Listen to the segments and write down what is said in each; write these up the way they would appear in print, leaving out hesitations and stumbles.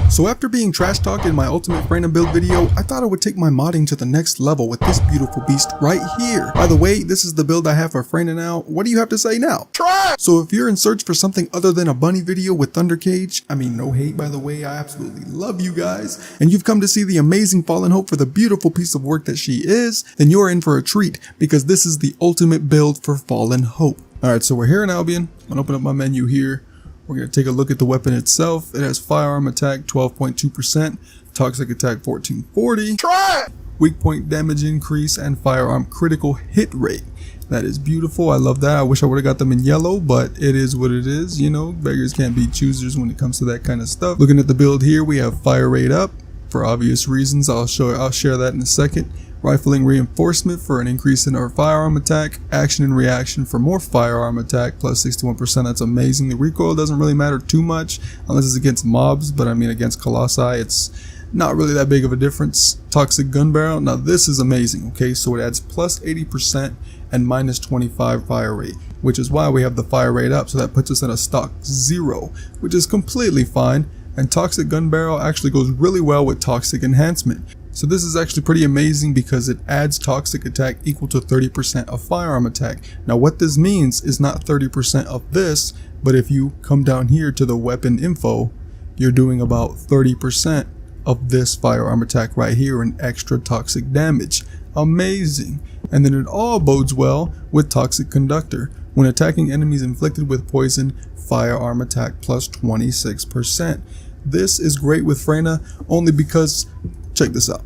So after being trash talked in my ultimate Freyna build video, I thought I would take my modding to the next level with this beautiful beast right here. By the way, this is the build I have for Freyna now. What do you have to say now? Try! So if you're in search for something other than a bunny video with Thunder Cage, I mean no hate by the way, I absolutely love you guys, and you've come to see the amazing Fallen Hope for the beautiful piece of work that she is, then you're in for a treat because this is the ultimate build for Fallen Hope. Alright, so we're here in Albion. I'm gonna open up my menu here. We're going to take a look at the weapon itself. It has firearm attack 12.2%, toxic attack 1440, weak point damage increase, and firearm critical hit rate. That is beautiful. I love that. I wish I would have got them in yellow, but it is what it is. You know, beggars can't be choosers when it comes to that kind of stuff. Looking at the build here, we have fire rate up for obvious reasons. I'll share that in a second. Rifling reinforcement for an increase in our firearm attack, action and reaction for more firearm attack plus 61%. That's amazing. The recoil doesn't really matter too much unless it's against mobs, but I mean against colossi it's not really that big of a difference. Toxic gun barrel, now this is amazing. Okay, so it adds plus 80% and minus 25 fire rate, which is why we have the fire rate up, so that puts us at a stock 0, which is completely fine. And toxic gun barrel actually goes really well with toxic enhancement. So this is actually pretty amazing because it adds toxic attack equal to 30% of firearm attack. Now what this means is not 30% of this, but if you come down here to the weapon info, you're doing about 30% of this firearm attack right here in extra toxic damage. Amazing. And then it all bodes well with toxic conductor. When attacking enemies inflicted with poison, firearm attack plus 26%. This is great with Freyna only because, check this out,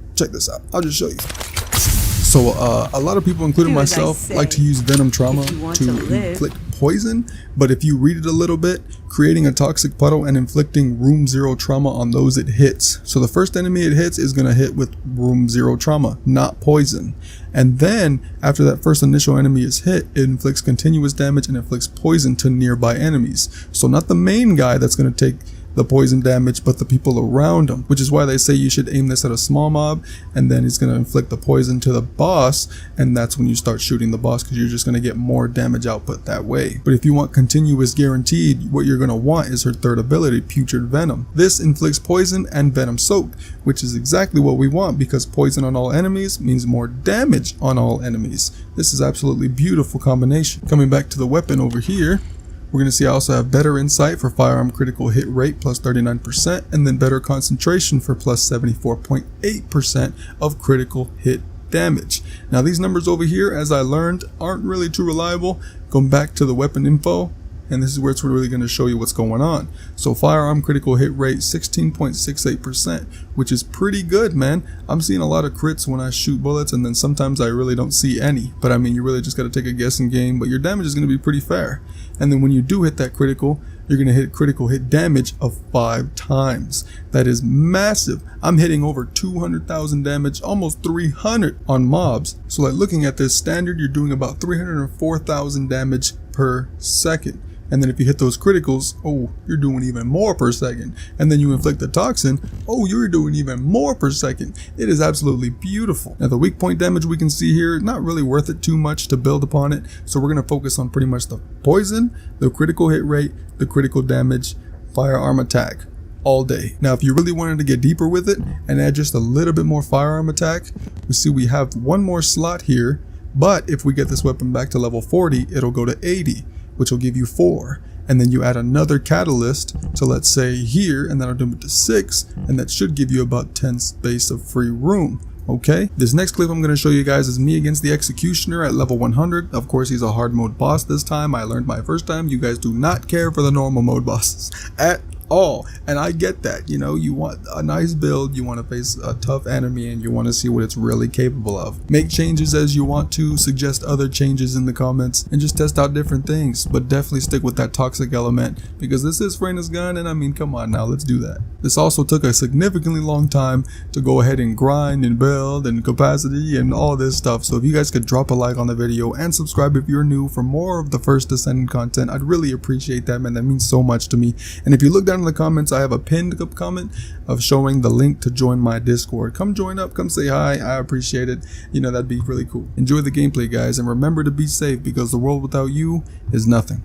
I'll just show you. So a lot of people, including myself, like to use Venom Trauma to inflict poison, but if you read it a little bit, creating a toxic puddle and inflicting room 0 trauma on those it hits. So the first enemy it hits is going to hit with room 0 trauma, not poison. And then after that first initial enemy is hit, it inflicts continuous damage and inflicts poison to nearby enemies. So not the main guy that's going to take the poison damage, but the people around him, which is why they say you should aim this at a small mob, and then he's going to inflict the poison to the boss, and that's when you start shooting the boss because you're just going to get more damage output that way. But if you want continuous guaranteed, what you're going to want is her third ability, Putrid Venom. This inflicts poison and venom soaked, which is exactly what we want because poison on all enemies means more damage on all enemies. This is absolutely beautiful combination. Coming back to the weapon over here, we're going to see I also have better insight for firearm critical hit rate plus 39%, and then better concentration for plus 74.8% of critical hit damage. Now these numbers over here, as I learned, aren't really too reliable. Going back to the weapon info, and this is where it's really going to show you what's going on. So firearm critical hit rate 16.68%, which is pretty good, man. I'm seeing a lot of crits when I shoot bullets, and then sometimes I really don't see any. But I mean, you really just got to take a guessing game, but your damage is going to be pretty fair. And then when you do hit that critical, you're going to hit critical hit damage of 5 times. That is massive. I'm hitting over 200,000 damage, almost 300 on mobs. So like looking at this standard, you're doing about 304,000 damage per second. And then if you hit those criticals, oh, you're doing even more per second. And then you inflict the toxin, oh, you're doing even more per second. It is absolutely beautiful. Now the weak point damage we can see here, not really worth it too much to build upon it. So we're going to focus on pretty much the poison, the critical hit rate, the critical damage, firearm attack all day. Now if you really wanted to get deeper with it and add just a little bit more firearm attack, we see we have one more slot here. But if we get this weapon back to level 40, it'll go to 80. Which will give you 4, and then you add another catalyst to, let's say, here, and that'll do it to 6, and that should give you about 10 space of free room. Okay, this next clip I'm going to show you guys is me against the Executioner at level 100. Of course, he's a hard mode boss this time. I learned my first time. You guys do not care for the normal mode bosses at all, and I get that. You know, you want a nice build, you want to face a tough enemy, and you want to see what it's really capable of. Make changes as you want to, suggest other changes in the comments, and just test out different things, but definitely stick with that toxic element because this is Freyna's gun, and I mean, come on now, let's do that. This also took a significantly long time to go ahead and grind and build and capacity and all this stuff, so if you guys could drop a like on the video and subscribe if you're new for more of the first Descendant content, I'd really appreciate that, man. That means so much to me. And if you look down in the comments, I have a pinned comment of showing the link to join my Discord. Come join up, come say hi, I appreciate it. You know, that'd be really cool. Enjoy the gameplay, guys, and remember to be safe because the world without you is nothing.